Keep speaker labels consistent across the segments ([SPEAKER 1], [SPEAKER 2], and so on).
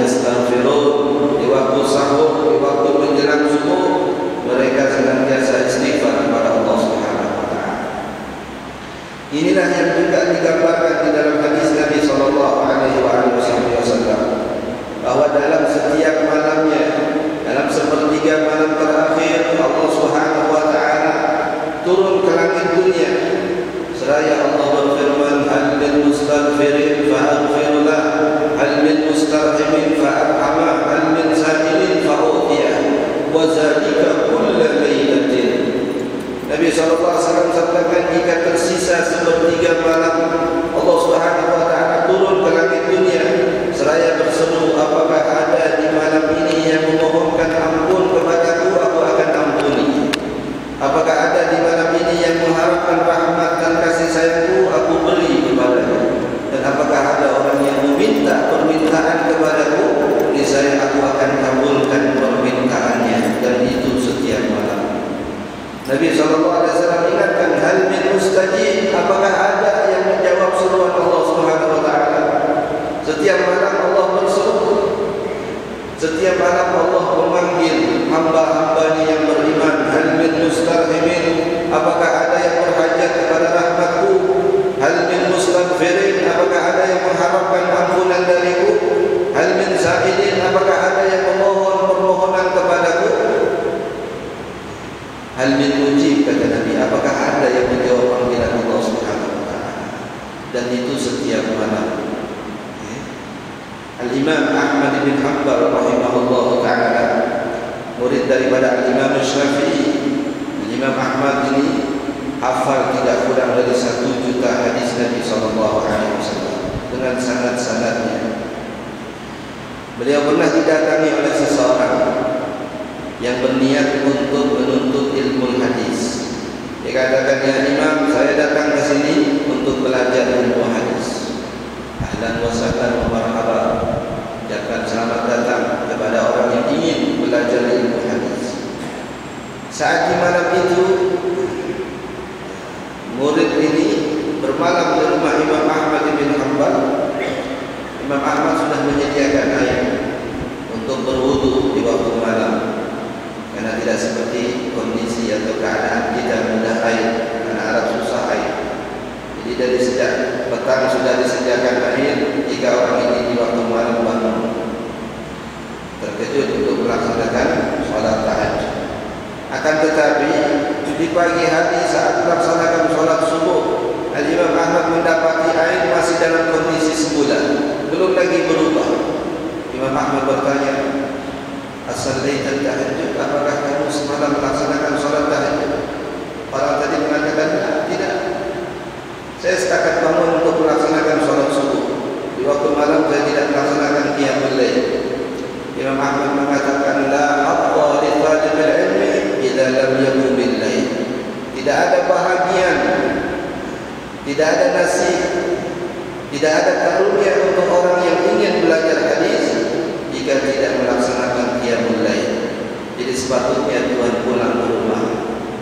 [SPEAKER 1] yastaghfirun, di waktu sahur, di waktu menjelang subuh mereka senantiasa istighfar kepada Allah Subhanahu wa taala. Inilah yang juga digambarkan di dalam hadis Nabi sallallahu alaihi wasallam bahwa dalam setiap malamnya, dalam sepertiga malam terakhir, Allah Subhanahu wa taala turun ke langit dunia. Seraya Allah berfirman, hal min mustaghfirin fa'aghfir lah, hal min mustarhimin fa'arhamah, hal min sa'ilin fa'utiyah, wa zalika kulla laylatin. Nabi SAW sabdakan, jika tersisa sepertiga malam, Allah Subhanahu wa taala turun ke langit dunia seraya berseru, apakah ada di malam ini yang memohonkan ampun kepadaku, aku akan ampuni. Apakah ada di malam ini yang mengharapkan rahmat dan kasih sayangku, aku beri kepadanya. Dan apakah ada orang yang meminta permintaan kepadaku, niscaya aku akan kabulkan permintaannya, dan itu setiap malam. Nabi SAW ingatkan, hal min mustajib, apakah ada yang menjawab seruan Allah Subhanahu wa taala? Setiap malam Allah berseru, setiap malam Allah memanggil hamba-hambanya yang beriman. Hal min mustarhimin, apakah ada yang berhajat kepada rahmatku? Hal min mustaghfirin, apakah ada yang mengharapkan ampunan dariku? Hal min sa'ilin, apakah ada yang memohon permohonan kepadaku? Hal min mujib, kata Nabi, apakah ada yang menjawab panggilan Allah Subhanahu wa taala? Dan itu setiap malam. Al-Imam Ahmad bin Hanbal rahimahullah ta'ala, murid daripada Al-Imam Syafi'i. Al-Imam Ahmad ini hafal tidak kurang dari 1 juta hadis Nabi SAW dengan sanad-sanadnya. Beliau pernah didatangi oleh seseorang yang berniat untuk menuntut ilmu hadis. Dia katakan, ya Imam, saya datang ke sini untuk belajar ilmu hadis. Ahlan wa sahlan wa marhaba, ucapkan selamat datang kepada orang yang ingin belajar ilmu hadis. Saat di malam itu, murid ini bermalam di rumah Imam Ahmad bin Hanbal. Imam Ahmad sudah menyediakan air untuk berwudu di waktu malam, karena tidak seperti kondisi atau keadaan kita mudah air, karena Arab susah air. Jadi dari sejak petang sudah disediakan air jika orang ini di waktu malam bangun terkejut untuk melaksanakan sholat tahajud. Akan tetapi di pagi hari saat melaksanakan sholat subuh, Al-Imam Ahmad mendapati air masih dalam kondisi semula, belum lagi berubah. Imam Ahmad bertanya, as-sallaita tahajud, apakah kamu semalam melaksanakan sholat tahajud? Orang tadi mengatakan, tidak, saya setakat bangun untuk melaksanakan sholat subuh. Di waktu malam saya tidak melaksanakan qiyamul lail. Imam Ahmad mengatakan, la haqqa li talibil ilmi idza lam yakun bil lail. Tidak ada bahagian, tidak ada nasib, tidak ada karunia untuk orang yang ingin belajar hadis jika tidak melaksanakan qiyamul lail. Jadi sepatutnya tuan pulang ke rumah,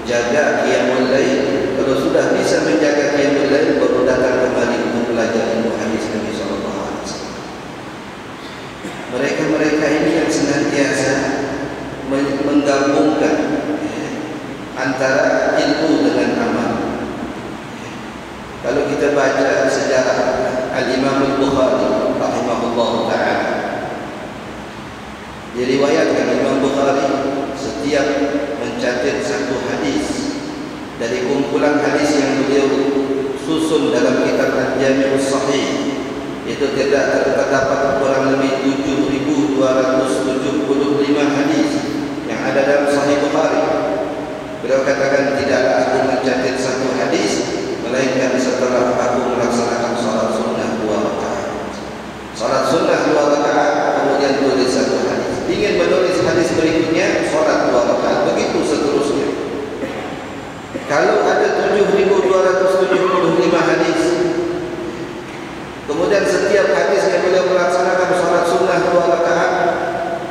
[SPEAKER 1] jaga qiyamul lail. Kalau sudah bisa menjaga qiyamul lail, baru datang kembali untuk belajar ilmu hadis Nabi sallallahu alaihi wasallam. Mereka ini yang senantiasa menggabungkan antara ilmu dengan amal. Kalau kita baca sejarah Al-Imam Al-Bukhari rahimahullah ta'ala, diriwayatkan Imam Bukhari setiap mencatat satu hadis dari kumpulan hadis yang beliau susun dalam kitab Al-Jami' As-Sahih, itu terdapat kurang lebih 7.275 hadis yang ada dalam Sahih Bukhari. Beliau katakan, tidaklah aku mencatat satu hadis melainkan setelah aku melaksanakan salat sunnah 2 rakaat. Salat sunnah 2 rakaat, kemudian tulis satu hadis. Ingin menulis hadis berikutnya, salat 2 rakaat, begitu seterusnya. Kalau ada 7.275 hadis, kemudian setiap hadis yang beliau melaksanakan salat sunnah 2 rakaat,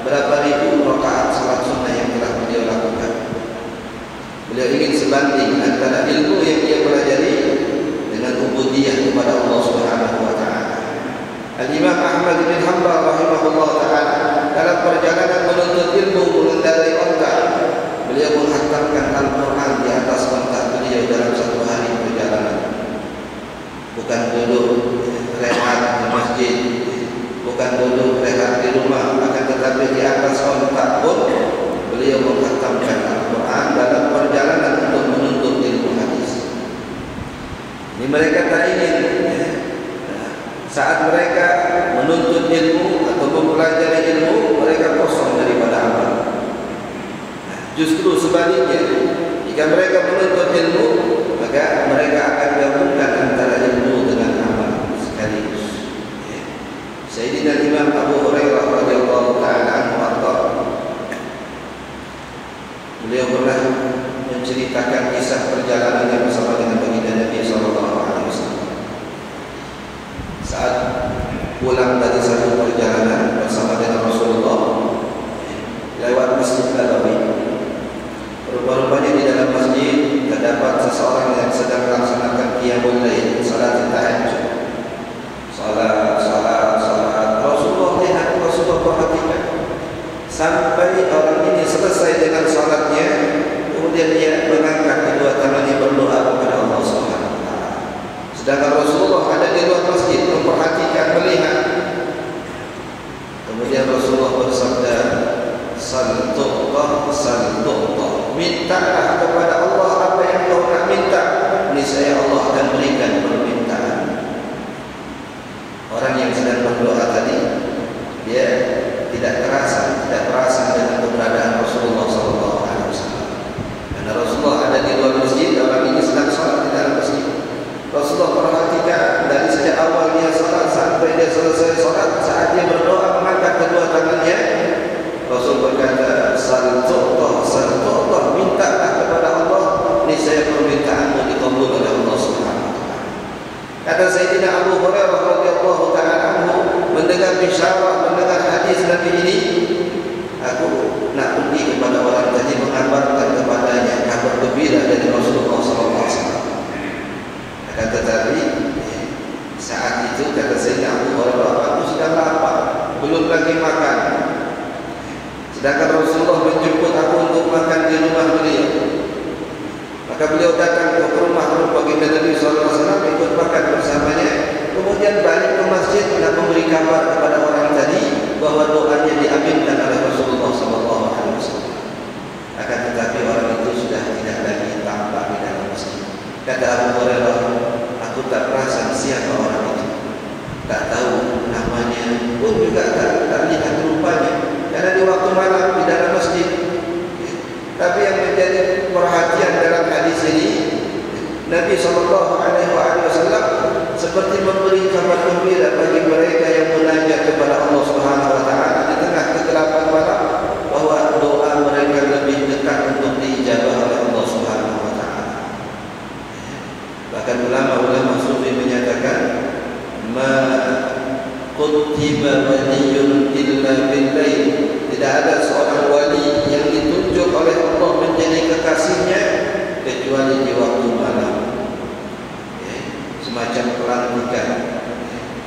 [SPEAKER 1] berapa ribu rakaat salat sunnah yang telah beliau lakukan. Beliau ingin sebanding antara ilmu yang dia pelajari dengan ubudiyah kepada Allah Subhanahu wa taala. Al-Imam Ahmad bin Hanbal rahimahullah taala ilmu mengendarai onta. Beliau menghantamkan Al-Quran di atas onta beliau dalam satu hari perjalanan. Bukan duduk rehat di masjid, bukan duduk rehat di rumah, akan tetapi di atas onta pun beliau menghantamkan Al-Quran dalam perjalanan untuk menuntut ilmu hadis. Ini mereka tak ingin saat mereka menuntut ilmu atau mempelajari ilmu, mereka kosong daripada amal. Justru sebaliknya, jika mereka menuntut ilmu, maka mereka akan gabungkan antara ilmu dengan amal sekaligus. Sayyidina Imam Abu Hurairah radhiyallahu ta'ala anhu, beliau pernah menceritakan kisah perjalanannya bersama dengan baginda Nabi sallallahu alaihi wasallam. Saat pulang dari satu perjalanan bersama dengan Rasulullah lewat Masjid Nabawi, rupanya di dalam masjid terdapat seseorang yang sedang melaksanakan qiyamul lail, salat tahajud. Salat. Rasulullah lihat, Rasulullah perhatikan sampai orang ini selesai dengan salatnya, kemudian dia mengangkat kedua tangannya berdoa kepada Allah Subhanahu wa taala. Sedangkan Rasulullah ada di luar masjid memperhatikan, melihat. Kemudian Rasulullah bersabda, "Sal tu'ta, mintalah kepada Allah apa yang kau nak minta, niscaya Allah akan berikan permintaan." Orang yang sedang berdoa tadi, dia tidak terasa dengan keberadaan Rasulullah SAW. Karena Rasulullah ada di luar masjid, orang ini sedang salat di dalam masjid. Rasulullah perhatikan dari sejak awal dia salat sampai dia selesai salat. Saat dia berdoa mengangkat kedua tangannya, Rasul berkata, "Sal tu'ta, mintalah kepada Allah, niscaya permintaanmu dikabul oleh Allah Subhanahu wa taala." Kata Sayyidina Abu Hurairah radhiyallahu ta'ala anhu, mendengar bisyarah, mendengar hadis Nabi ini, aku nak pergi kepada orang tadi mengabarkan kepadanya kabar gembira dari Rasulullah SAW. Akan tetapi saat itu kata Sayyidina Abu Hurairah, aku sudah lapar, belum lagi makan. Sedangkan Rasulullah menjemput aku untuk makan di rumah beliau. Maka beliau datang ke rumah baginda Nabi SAW, ikut makan bersamanya. Kemudian balik ke masjid nak memberi kabar kepada orang tadi bahwa doanya diambilkan oleh Rasulullah SAW. Akan tetapi orang itu sudah tidak lagi tampak di dalam masjid. Kata Abu Hurairah, aku tak perasan siapa orang itu, tak tahu namanya pun juga tak lihat rupanya, karena di waktu malam di dalam masjid. Tapi yang menjadi perhatian dalam hadis ini, Nabi SAW seperti memberi kabar gembira bagi mereka yang munajat kepada Allah Subhanahu wa taala di tengah kegelapan malam, bahwa doa mereka lebih dekat untuk diijabah oleh Allah Subhanahu wa taala. Bahkan ulama-ulama sufi menyatakan, ma kutiba waliyun illa bil-lail, tidak ada seorang wali yang ditunjuk oleh Allah menjadi kekasihnya kecuali di waktu malam. Semacam pelantikan,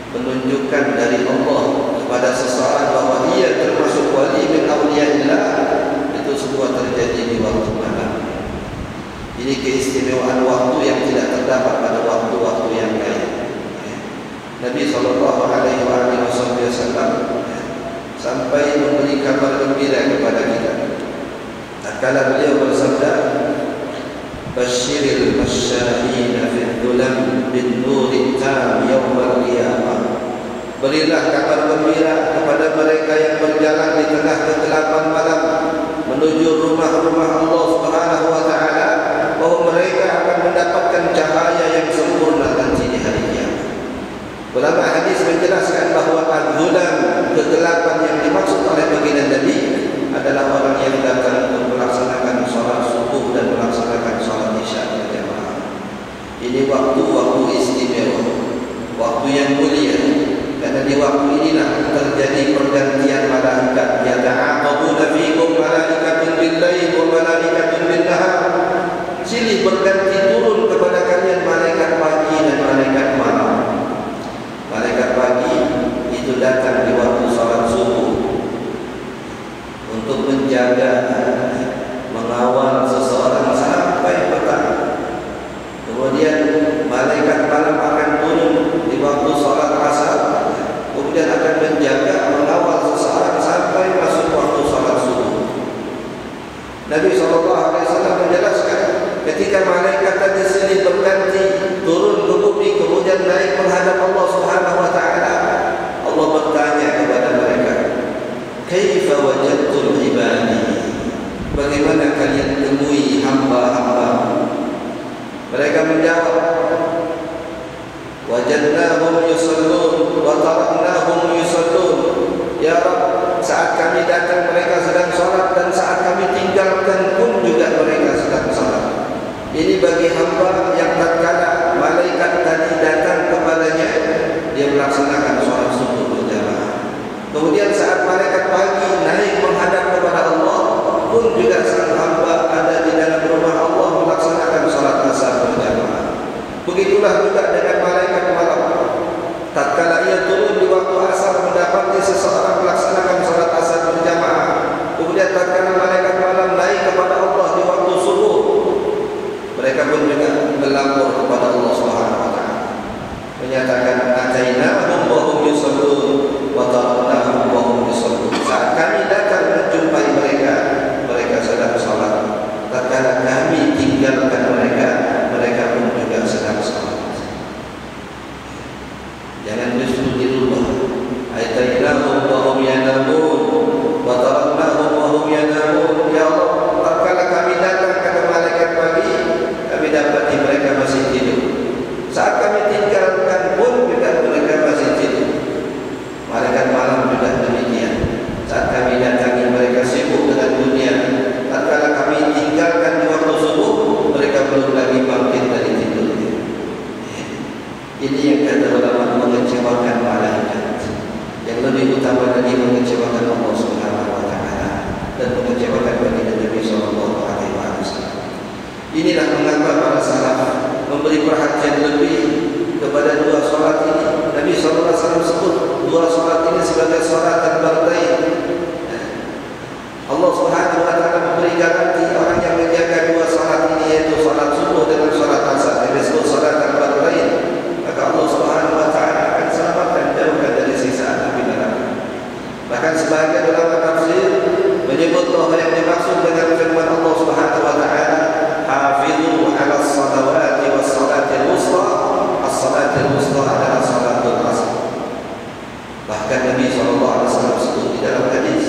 [SPEAKER 1] penunjukan dari Allah kepada seseorang bahwa ia termasuk wali min awliyaillah, itu semua terjadi di waktu malam. Ini keistimewaan waktu yang tidak terdapat pada waktu-waktu yang lain. Nabi SAW sampai memberi kabar gembira kepada kita. Tatkala beliau bersabda, "Basyiril masya'ina fid dhulam bin nurit tam yaumil qiyamah." Berilah kabar gembira kepada mereka yang berjalan di tengah kegelapan malam menuju rumah-rumah Allah Subhanahu wa taala, bahwa mereka akan mendapatkan cahaya yang sempurna nanti di hari kiamat. Ulama hadis menjelaskan bahawa al-dhulam, kegelapan yang dimaksud oleh baginda Nabi adalah orang yang datang untuk melaksanakan sholat subuh dan melaksanakan sholat isya berjamaah. Ini waktu-waktu istimewa, waktu yang mulia, karena di waktu inilah terjadi pergantian malaikat. Yata'aqabuna fikum malaikatun bil-lail wa malaikatun bin-nahar. Silih berganti turun kepada kalian malaikat pagi dan malaikat malam. Malaikat pagi itu datang di waktu sholat subuh untuk atainahum yusallun wa taraknahum yusallun. Ya Rabb, saat kami datang mereka sedang salat, dan saat kami tinggalkan pun juga mereka sedang salat. Ini bagi hamba yang tatkala malaikat tadi datang kepadanya, dia melaksanakan salat subuh berjamaah. Kemudian saat malaikat pagi naik menghadap kepada Allah, pun juga sang hamba ada di dalam rumah Allah melaksanakan salat asar berjamaah. Begitulah juga dengan malaikat malam. Tatkala ia turun di waktu asar mendapati seseorang melaksanakan salat asar berjamaah, kemudian tatkala malaikat malam naik kepada Allah di waktu subuh, mereka pun juga melapor kepada Allah Subhanahu wa taala, menyatakan atainahum wa hum yusallun wa taraknahum wa hum yusallun. Saat kami datang menjumpai mereka, mereka sedang salat. Tatkala kami tinggalkan mereka, mereka pun juga sedang salat. Jangan justru dirubah. Atainahum wa hum yanamun wa taraknahum wa hum yanamun. Ya Allah, tatkala kami datang kepada malaikat pagi, kami dapati mereka masih tidur. Saat kami tinggalkan pun juga mereka masih tidur. Malaikat malam juga demikian. Saat kami datangi mereka sibuk dengan dunia. Tatkala kami tinggalkan di waktu subuh, mereka belum lagi bangkit dari tidurnya. Ini yang kata ulama mengecewakan malaikat. Yang lebih utama lagi mengecewakan Allah Subhanahu wa taala dan mengecewakan baginda Nabi sallallahu alaihi wasallam. Inilah mengapa para salaf memberi perhatian lebih kepada dua salat ini. Nabi sallallahu alaihi wasallam sebut dua salat ini sebagai salat al-fardain. Allah Subhanahu wa taala memberi garansi orang yang menjaga dua salat ini, yaitu salat subuh dengan salat asar, yang disebut salat al-fardain, maka Allah Subhanahu wa taala akan selamatkan, jauhkan dari siksaan api neraka. Bahkan sebagian ulama tafsir menyebut bahwa yang dimaksud dengan firman Allah Subhanahu wa taala, hafizu 'ala as-salawati was-salatil wusta, as-salatil wusta adalah salatul asar. Bahkan Nabi sallallahu alaihi wasallam sebut di dalam hadis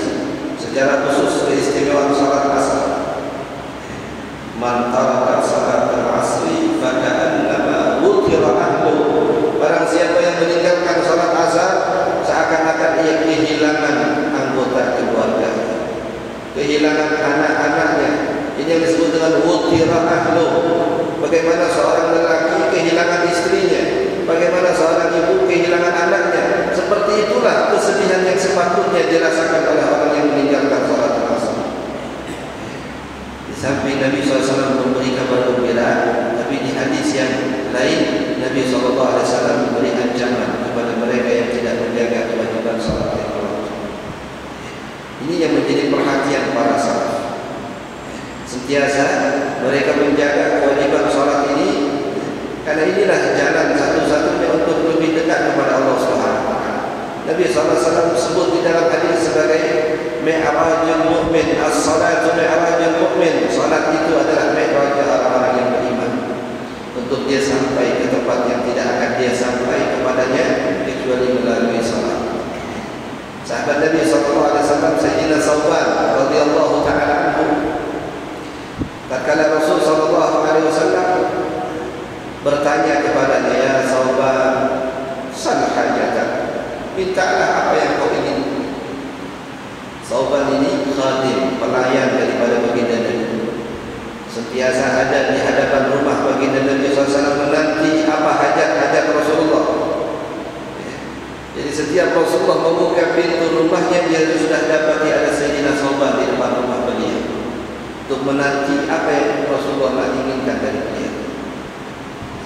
[SPEAKER 1] secara khusus keistimewaan salat asar. Man taraka salatal asri fa ka'annama wutira ahluhu. Barang siapa yang meninggalkan salat asar, seakan-akan ia kehilangan anggota keluarga, kehilangan anak-anaknya. Ini yang disebut dengan wutira ahluhu. Bagaimana seorang lelaki kehilangan istrinya, bagaimana seorang ibu kehilangan anaknya. Seperti itulah kesedihan yang sepatutnya dirasakan oleh orang yang meninggalkan salat asar. Di samping Nabi SAW memberi kabar gembira, tapi di hadis yang lain Nabi SAW memberi ancaman kepada mereka yang tidak menjaga kewajiban salat yang wajib. Ini yang menjadi perhatian para salaf. Sentiasa mereka menjaga kewajiban salat ini, karena inilah jalan satu-satunya untuk lebih dekat kepada Allah Subhanahu wa taala. Nabi SAW sebut di dalam hadis sebagai mi'rajul mu'min, as-salatu mi'rajul mu'min. Salat itu adalah mi'raj orang-orang yang beriman, untuk dia sampai ke tempat yang tidak akan dia sampai kepadanya kecuali melalui salat. Sahabat Nabi SAW Sayyidina Sauban radhiyallahu ta'ala anhu, tatkala Rasul sallallahu alaihi wasallam bertanya kepadanya, ya Sauban, sal hajatak, mintalah apa yang kau ingin. Sauban ini khadim, pelayan daripada baginda Nabi, sentiasa ada di hadapan rumah baginda Nabi SAW menanti apa hajat-hajat Rasulullah. Jadi setiap Rasulullah membuka pintu rumahnya, dia sudah dapati ada Sayyidina Sauban di depan rumah beliau, untuk menanti apa yang Rasulullah inginkan dari beliau.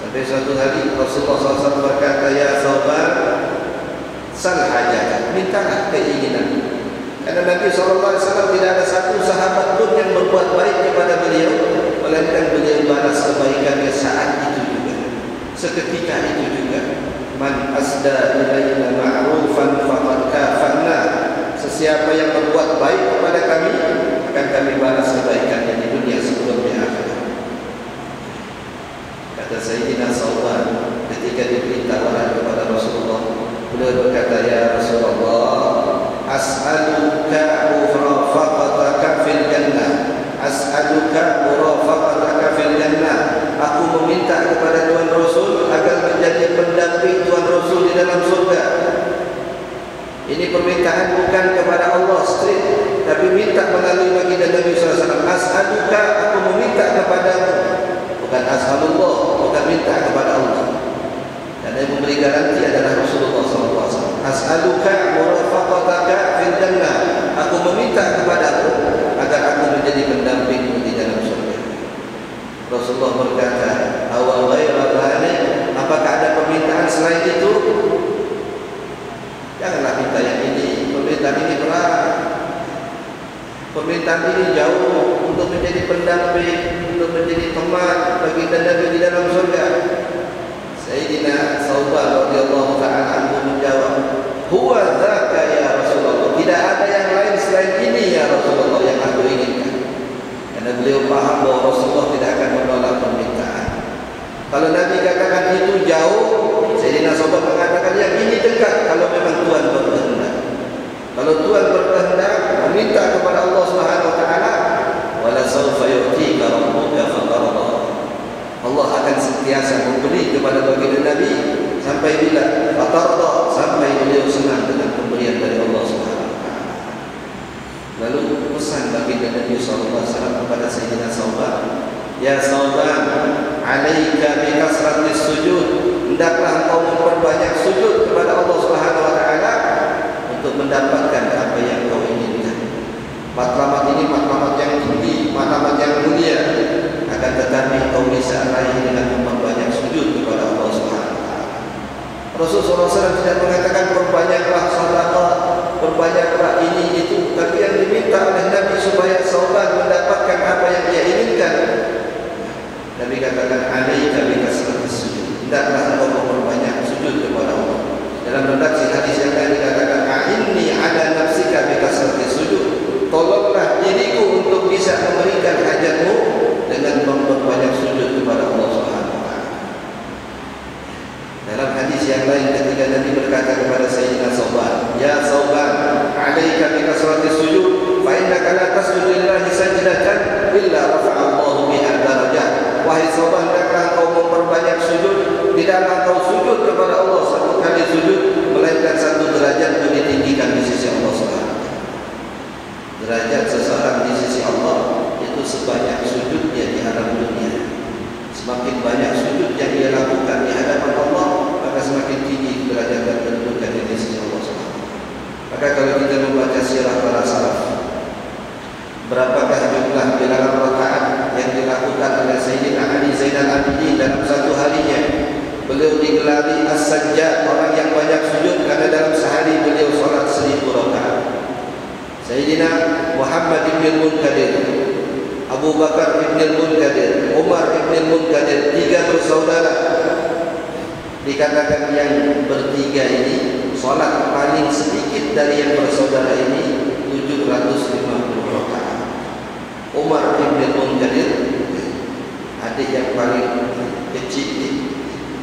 [SPEAKER 1] Sampai suatu hari Rasulullah SAW berkata, ya Sauban, sal hajat, mintalah keinginan. Karena Nabi SAW tidak ada satu sahabat pun yang berbuat baik kepada beliau, melainkan beliau balas kebaikannya saat itu juga, seketika itu juga. Man asda ilaina ma'rufan faqad kafanna. Sesiapa yang berbuat baik kepada kami, akan kami balas kebaikannya di dunia sebelum di akhirat. Kata Sayyidina Sauban ketika diberitahukan kepada Rasulullah, beliau berkata, ya Rasulullah, as'aluka murafaqataka fil jannah, as'aluka murafaqataka fil jannah. Aku meminta kepada Tuhan Rasul agar menjadi pendamping Tuhan Rasul di di dalam surga. Ini permintaan bukan kepada Allah straight, tapi minta melalui baginda Nabi SAW. As'aluka, aku meminta kepadamu, bukan as'alullah, bukan minta kepada Allah. Dan yang memberi garansi adalah Rasulullah SAW. As'aluka murafaqataka fil jannah, aku meminta kepadamu agar aku menjadi pendampingmu di dalam surga. Rasulullah berkata, awa ghaira dzalik, apakah ada permintaan selain itu? Janganlah minta yang ini, permintaan ini berat, permintaan ini jauh, untuk menjadi pendamping, untuk menjadi teman bagi Nabi di dalam surga. Sayyidina Thawban radhiyallahu ta'ala anhu menjawab, huwa dzaka ya Rasulullah, tidak ada yang lain selain ini ya Rasulullah yang aku inginkan. Karena beliau paham bahwa Rasulullah tidak akan menolak permintaan. Kalau Nabi katakan itu jauh, Sayyidina Thawban mengatakan yang ini dekat, kalau memang Tuhan berkehendak. Kalau Tuhan berkehendak meminta kepada Allah Subhanahu wa taala, wala sawfa yu'tika rabbuka fatarda, Allah akan sentiasa memberi kepada baginda Nabi sampai bila? Fatarda, sampai beliau senang dengan pemberian dari Allah Subhanahu wa taala. Lalu pesan baginda Nabi sallallahu alaihi wasallam kepada Sayyidina Thawban, ya Thawban, alaika bi kasratis sujud, hendaklah engkau memperbanyak sujud kepada Allah Subhanahu wa taala untuk mendapatkan apa yang kau inginkan. Matlamat ini matlamat yang tinggi, matlamat yang mulia, akan tetapi kau bisa raih dengan memperbanyak sujud kepada Allah Subhanahu wa taala. Rasulullah SAW tidak mengatakan perbanyaklah sedekah, perbanyaklah ini itu, tapi yang diminta oleh Nabi supaya Thawban mendapatkan apa yang dia inginkan. Nabi katakan alaika bi kasratis sujud, hendaklah engkau memperbanyak sujud kepada Allah. Dalam redaksi hadis yang lain dikatakan a'inni ala nafsika bi kasratis sujud, tolonglah diriku untuk bisa memberikan hajatmu dengan memperbanyak sujud kepada Allah Subhanahu wa taala. Dalam hadis yang lain ketika Nabi berkata kepada Sayyidina Thawban, ya Thawban, alaika bi kasratis sujud, fa innaka la tasjudu lillahi sajdatan illa rafa'a Allahu biha darajat. Wahai Thawban, hendaklah kau memperbanyak sujud, tidaklah kau sujud kepada Allah satu kali sujud, melainkan satu derajat itu ditinggikan di sisi Allah Subhanahu wa taala. Derajat seseorang di sisi Allah itu sebanyak sujudnya di alam dunia. Semakin banyak sujud yang dia lakukan di hadapan Allah, maka semakin tinggi derajat dan kedudukan di sisi Allah Subhanahu wa taala. Maka kalau kita membaca sirah para salaf, berapakah jumlah bilangan rakaat yang dilakukan oleh Sayyidina Ali Zainal Abidin dalam satu harinya? Beliau digelari As-Sajjad, orang yang banyak sujud, karena dalam sehari beliau salat 1000 rakaat. Sayyidina Muhammad ibn Munkadir, Abu Bakar ibn Munkadir, Umar ibn Munkadir, 3 bersaudara. Dikatakan yang bertiga ini salat paling sedikit dari yang bersaudara ini 750 rakaat. Umar ibn Munkadir, adik yang paling kecil ini,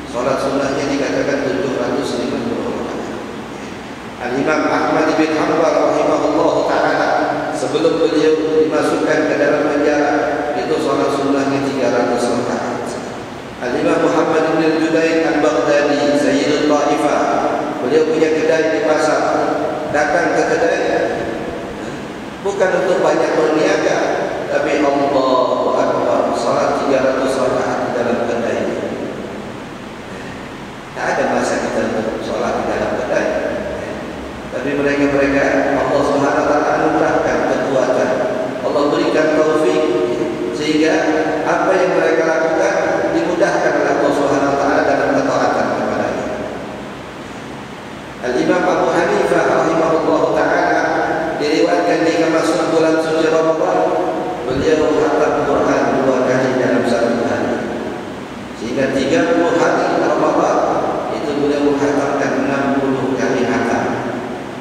[SPEAKER 1] salat sunnahnya dikatakan 750 rakaat. Al-Imam Ahmad bin Hanbal rahimahullah ta'ala, sebelum beliau dimasukkan ke dalam penjara, itu salat sunnahnya 300 rakaat. Al-Imam Muhammad bin Judaid al-Baghdadi, Sayyidul Ta'ifah, beliau punya kedai di pasar. Datang ke kedai bukan untuk banyak berniaga, tapi Allahu Akbar, salat 300 rakaat di dalam kedai. Tak ada masa kita untuk salat di dalam kedai. Tapi mereka Allah Subhanahu wa taala anugerahkan kekuatan, Allah berikan taufik, sehingga apa yang mereka lakukan dimudahkan oleh Allah Subhanahu wa taala dalam ketaatan kepada-Nya. Al-Imam Abu Hanifah rahimahullah taala diriwayatkan jika masuk bulan suci Ramadan, beliau khatam Quran 2 kali dalam satu hari, sehingga 30 hari Ramadan itu beliau menghatamkan 60 kali khatam.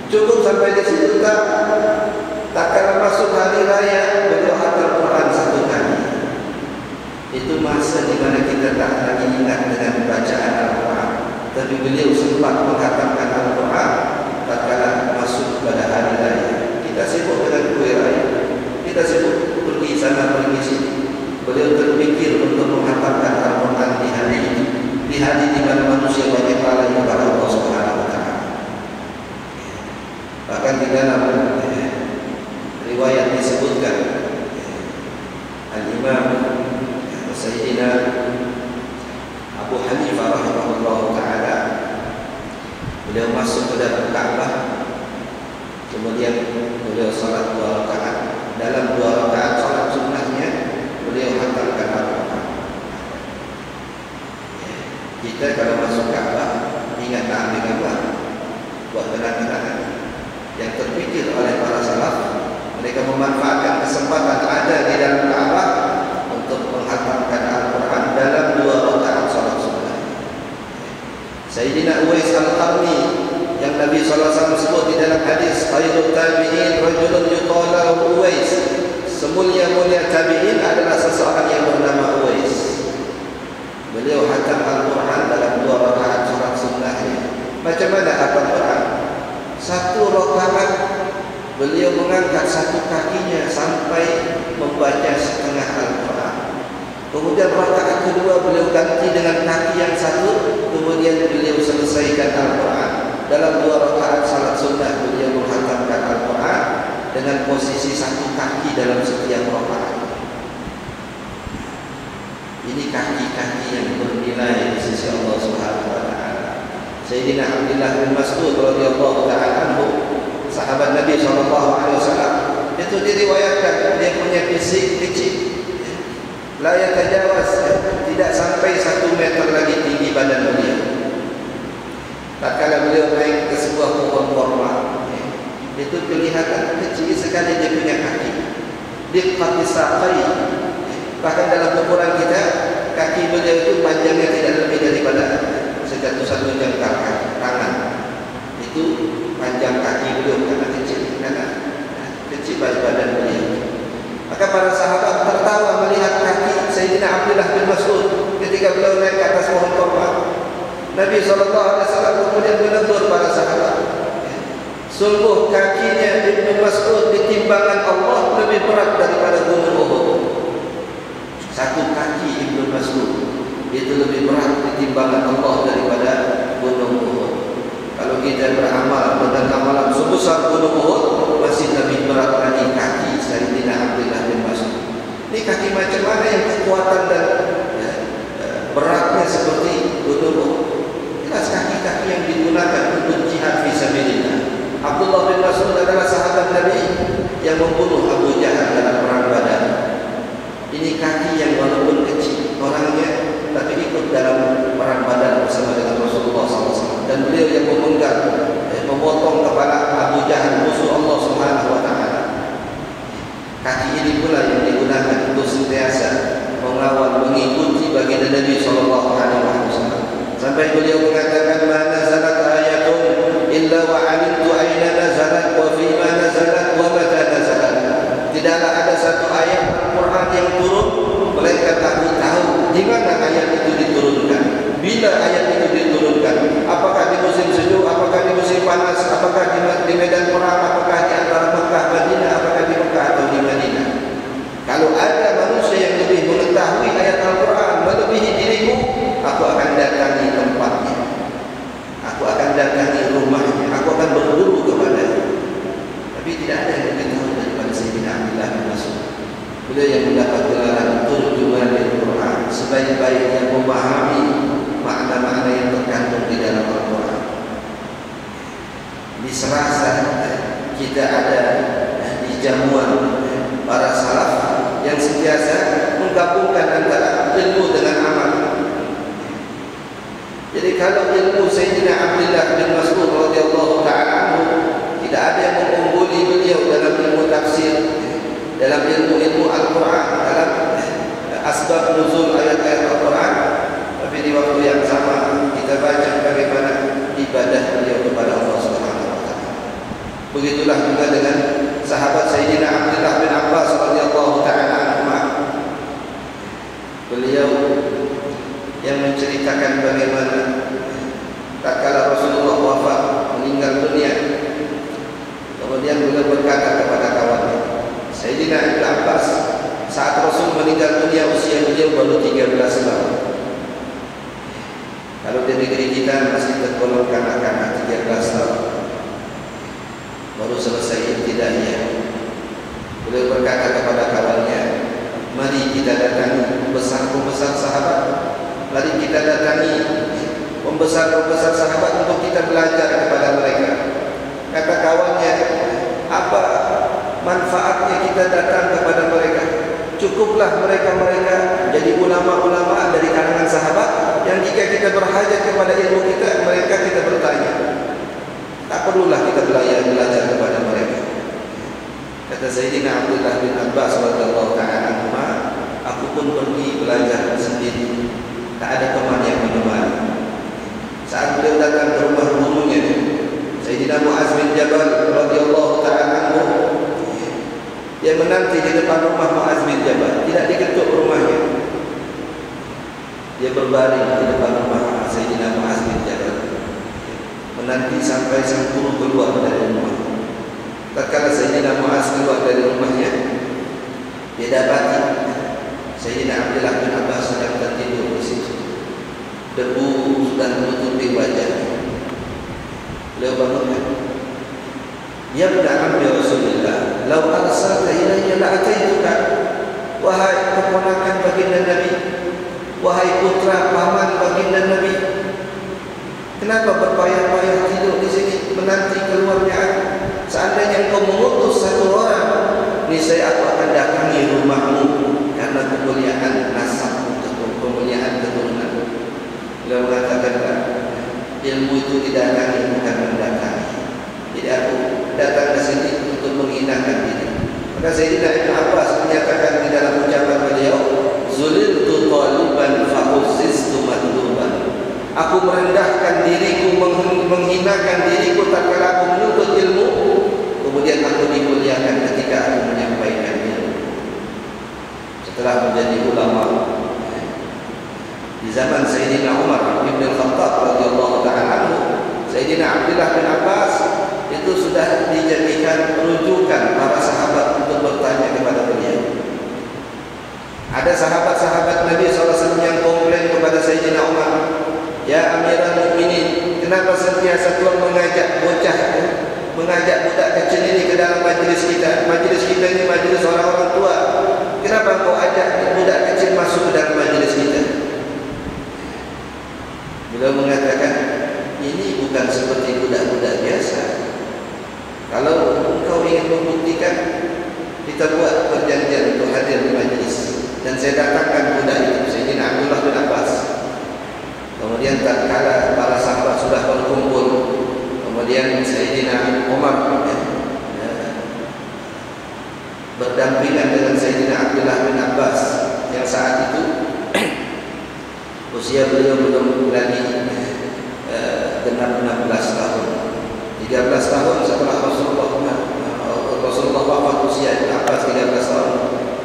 [SPEAKER 1] Cukup sampai di situ tak kala masuk hari raya beliau hafal Quran 1 kali. Itu masa di mana kita tak lagi ingat dengan bacaan Al-Quran, tapi beliau sempat menghatamkan Al-Quran tak kala masuk pada hari raya. Kita sibuk dengan kuih raya, kita sibuk pergi sana pergi sini. Beliau terpikir untuk menghatamkan Al-Quran di hari ini, di hari di mana manusia banyak lalai kepada Allah Subhanahu. Beliau masuk ke dalam Ka'bah, kemudian beliau salat 2 rakaat. Dalam 2 rakaat salat sunnahnya beliau hantarkan Al-Quran. Kita kalau masuk Ka'bah ingatlah ambil gambar, buat kenang-kenangan. Yang terpikir oleh para salaf, mereka memanfaatkan kesempatan ada di dalam Ka'bah untuk menghantarkan Al-Quran dalam 2 rakaat salat sunnah. Sayyidina Uwais Al-Qarni yang Nabi SAW sebut di dalam hadis, khairut tabi'in rajulun yuqalu lahu Uwais, semulia-mulia tabi'in adalah seseorang yang bernama Uwais. Beliau hatam Al-Quran dalam 2 rakaat salat sunnahnya. Macam mana hafal Quran? 1 rakaat beliau mengangkat 1 kakinya sampai membaca setengah Al-Quran. Kemudian rakaat kedua beliau ganti dengan kaki yang 1, kemudian beliau selesaikan Al-Quran. Dalam 2 rakaat salat sunnah beliau menghatamkan Al-Quran dengan posisi 1 kaki dalam setiap rakaat. Ini kaki-kaki yang bernilai di sisi Allah Subhanahu wa taala. Sayyidina Abdullah bin Mas'ud radhiyallahu taala anhu, sahabat Nabi SAW, itu diriwayatkan dia punya fisik kecil, la yatajawaz, tidak sampai 1 meter lagi tinggi badan beliau. Tatkala beliau naik ke sebuah pohon kurma, itu kelihatan kecil sekali dia punya kaki. Diqqati saqai, bahkan dalam ukuran kita, kaki beliau itu panjangnya tidak lebih daripada satu jengkal tangan. Itu panjang kaki beliau karena kecil badan beliau. Maka para sahabat tertawa melihat kaki Sayyidina Abdullah bin Mas'ud ketika beliau naik ke atas pohon kurma. Nabi SAW kemudian menegur para sahabat, sungguh kakinya Ibnu Mas'ud di timbangan Allah lebih berat daripada gunung Uhud. 1 kaki Ibnu Mas'ud itu lebih berat di timbangan Allah daripada gunung Uhud. Kalau kita beramal dengan amalan sebesar gunung Uhud, masih lebih berat lagi kaki Sayyidina Abdullah bin Mas'ud. Ini kaki macam mana yang kekuatan dan beratnya seperti gunung Uhud? Jelas kaki-kaki yang digunakan untuk jihad fisabilillah. Abdullah bin Mas'ud adalah sahabat Nabi yang membunuh Abu Jahal dalam perang Badar. Ini kaki yang walaupun kecil orangnya, tapi ikut dalam perang Badar bersama dengan Rasulullah SAW. Dan beliau yang memotong kepala Abu Jahal, musuh Allah Subhanahu wa taala. Kaki ini pula yang digunakan untuk sentiasa mengawal, mengikuti baginda Nabi SAW. Sampai beliau mengatakan, ma nazalat ayatun illa wa alimtu aina nazalat wa fima nazalat wa mata nazalat. Tidaklah ada satu ayat Al-Quran yang turun melainkan aku tahu di mana ayat itu diturunkan, bila ayat itu diturunkan, apakah di musim sejuk, apakah di musim panas, apakah di medan perang, apakah di antara Mekah Madinah, apakah di Mekah atau di Madinah. Kalau ada manusia yang lebih mengetahui ayat Al-Quran melebihi diriku, aku akan datangi tempatnya, aku akan datangi rumahnya, aku akan berburu kepadanya. Tapi tidak ada yang lebih tahu daripada Sayyidina Abdullah bin Mas'ud. Beliau yang mendapat gelaran turjuman Al-Quran, sebaik-baiknya memahami makna-makna yang terkandung di dalam Al-Quran. Di Serasa kita ada di jamuan para salaf yang sentiasa menggabungkan antara ilmu dengan amal. Jadi kalau ilmu Sayyidina Abdullah bin Mas'ud radhiyallahu ta'ala anhu, tidak ada yang mengungguli beliau dalam ilmu tafsir, dalam ilmu Al-Quran, dalam asbab nuzul ayat-ayat Al-Quran. Tapi di waktu yang sama kita baca bagaimana ibadah beliau kepada Allah Subhanahu wa taala. Begitulah juga dengan sahabat Sayyidina Abdullah bin Abbas radhiyallahu ta'ala anhu. Beliau yang menceritakan bagaimana tatkala Rasulullah wafat, meninggal dunia, kemudian beliau berkata kepada kawannya, Sayyidina Ibnu Abbas, saat Rasul meninggal dunia usia beliau baru 13 tahun. Kalau di negeri kita masih tergolong kanak-kanak 13 tahun, baru selesai ibtidaiyah. Beliau berkata kepada kawannya, mari kita datangi pembesar-pembesar sahabat, mari kita datangi pembesar-pembesar sahabat untuk kita belajar kepada mereka. Kata kawannya, apa manfaatnya kita datang kepada mereka? Cukuplah mereka-mereka jadi ulama-ulama dari kalangan sahabat yang jika kita berhajat kepada ilmu kita, mereka kita bertanya. Tak perlulah kita belajar kepada mereka. Kata Sayyidina Abdullah bin Abbas radhiyallahu ta'ala anhuma, aku pun pergi belajar sendiri. Tak ada teman yang menemani. Saat beliau datang ke rumah gurunya, Sayyidina Muaz bin Jabal radhiyallahu ta'ala anhu, dia menanti di depan rumah Muaz bin Jabal, tidak diketuk rumahnya. Dia berbaring di depan rumah Sayyidina Muaz bin Jabal, menanti sampai sang guru keluar dari rumah. Tatkala Sayyidina Muaz keluar dari rumahnya, dia dapati Sayyidina Abdullah bin Abbas sedang tertidur di situ. Debu sudah menutupi wajahnya. Beliau bangunkan. Ya budak ya Rasulullah, lau arsalta ilayya la'ataituka. Wahai keponakan baginda Nabi, wahai putra paman baginda Nabi, kenapa berpayah-payah tidur di sini menanti keluarnya aku? Seandainya engkau mengutus satu orang, niscaya aku akan datangi rumahmu karena kemuliaan nasab, kemuliaan keturunan. Beliau mengatakan, ilmu itu didatangi bukan mendatangi. Jadi aku datang ke sini untuk menghinakan diri. Maka Sayyidina Ibn Abbas menyatakan di dalam ucapan beliau, Zuliltu taliban fa'uzistu madluban. Aku merendahkan diriku, menghinakan diriku tatkala aku menuntut ilmu, kemudian aku dimuliakan ketika aku menyampaikan ilmu. Setelah menjadi ulama di zaman Sayyidina Umar bin Khattab radhiyallahu ta'ala anhu, Sayyidina Abdullah bin Abbas itu sudah dijadikan rujukan para sahabat untuk bertanya kepada beliau. Ada sahabat-sahabat Nabi SAW yang komplain kepada Sayyidina Umar, ya Amirul Mukminin, kenapa sentiasa Tuhan mengajak bocah, mengajak budak kecil ini ke dalam majlis kita? Majlis kita ini majlis orang-orang tua. Kenapa kau ajak budak kecil masuk ke dalam majlis kita? Beliau mengatakan, ini bukan seperti budak-budak biasa. Kalau engkau ingin membuktikan, kita buat perjanjian untuk hadir di majlis. Dan saya datangkan budak itu, Sayyidina Abdullah bin Abbas. Kemudian tatkala para sahabat sudah berkumpul, kemudian Sayyidina Umar berdampingan dengan Sayyidina Abdullah bin Abbas yang saat itu usia beliau belum lagi genap 16 tahun. 13 tahun setelah Rasulullah wafat, usia Ibn Abbas 13 tahun.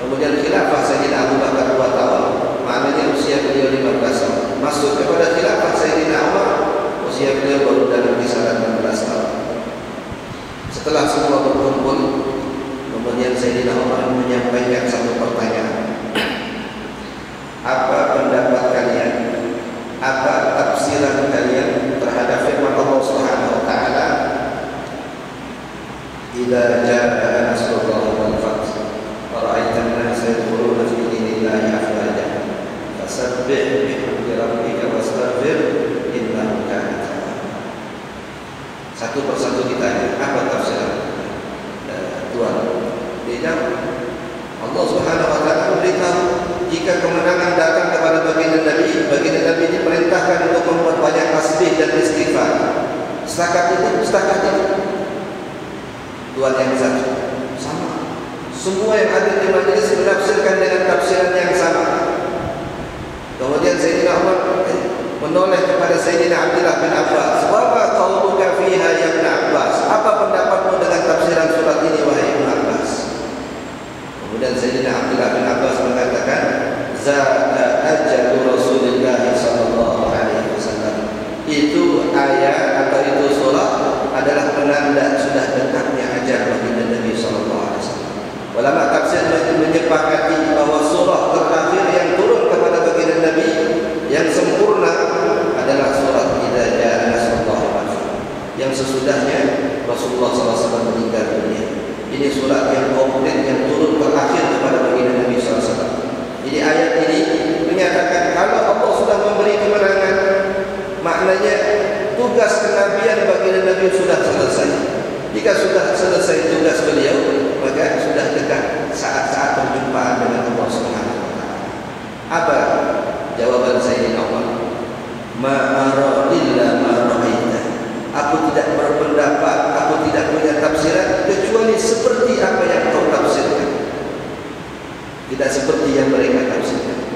[SPEAKER 1] Kemudian khilafah Sayyidina Abu Bakar 2 tahun, maknanya usia beliau 15 tahun. Masuk kepada khilafah Sayyidina Umar, usia beliau baru dalam kisaran 16 tahun. Setelah semua berkumpul, kemudian Sayyidina Umar menyampaikan satu pertanyaan. Apa pendapat kalian? Apa tafsiran kalian terhadap firman Allah Subhanahu wa taala, "Idza jaa nasrullahi wal fath, wa ra'aitan nasa yadkhuluna fi dinillahi afwaja, fasabbih bihamdi rabbika wastaghfir innahu kana tawwaba." Satu persatu kita, apa tafsiran Tuhan? Dia Allah Subhanahu wa taala memberitahu, jika kemenangan datang kepada baginda Nabi diperintahkan untuk membuat banyak tasbih dan istighfar. Setakat itu Tuhan yang satu, sama. Semua yang ada di majelis menafsirkan dengan tafsiran yang sama. Kemudian Sayyidina Umar menoleh kepada Sayyidina Abdullah bin Abbas, "Wa ma qauluka fiha ya Ibn Abbas?" Apa pendapatmu dengan tafsiran surat ini wahai Ibn Abbas? Kemudian Sayyidina Abdullah bin Abbas mengatakan, "Zaka ajalu Rasulullah sallallahu alaihi wasallam." Itu ayat atau itu surah adalah penanda sudah dekatnya ajal baginda Nabi sallallahu alaihi wasallam. Ulama tafsir menyepakati bahwa surah terakhir yang turun kepada baginda Nabi yang sempurna adalah surat Idza Jaa Nasrullahi wal Fath, yang sesudahnya Rasulullah SAW meninggal dunia. Ini surat yang komplit yang turun terakhir kepada baginda Nabi SAW. Jadi ayat ini menyatakan kalau Allah sudah memberi kemenangan, maknanya tugas kenabian baginda Nabi sudah selesai. Jika sudah selesai tugas beliau, maka sudah dekat saat-saat perjumpaan dengan Allah Subhanahu wa taala. Apa jawaban Sayyidina Umar? Ma ara illa ma ra'aita. Aku tidak berpendapat, aku tidak punya tafsiran kecuali seperti apa yang kau tafsirkan. Tidak seperti yang mereka tafsirkan.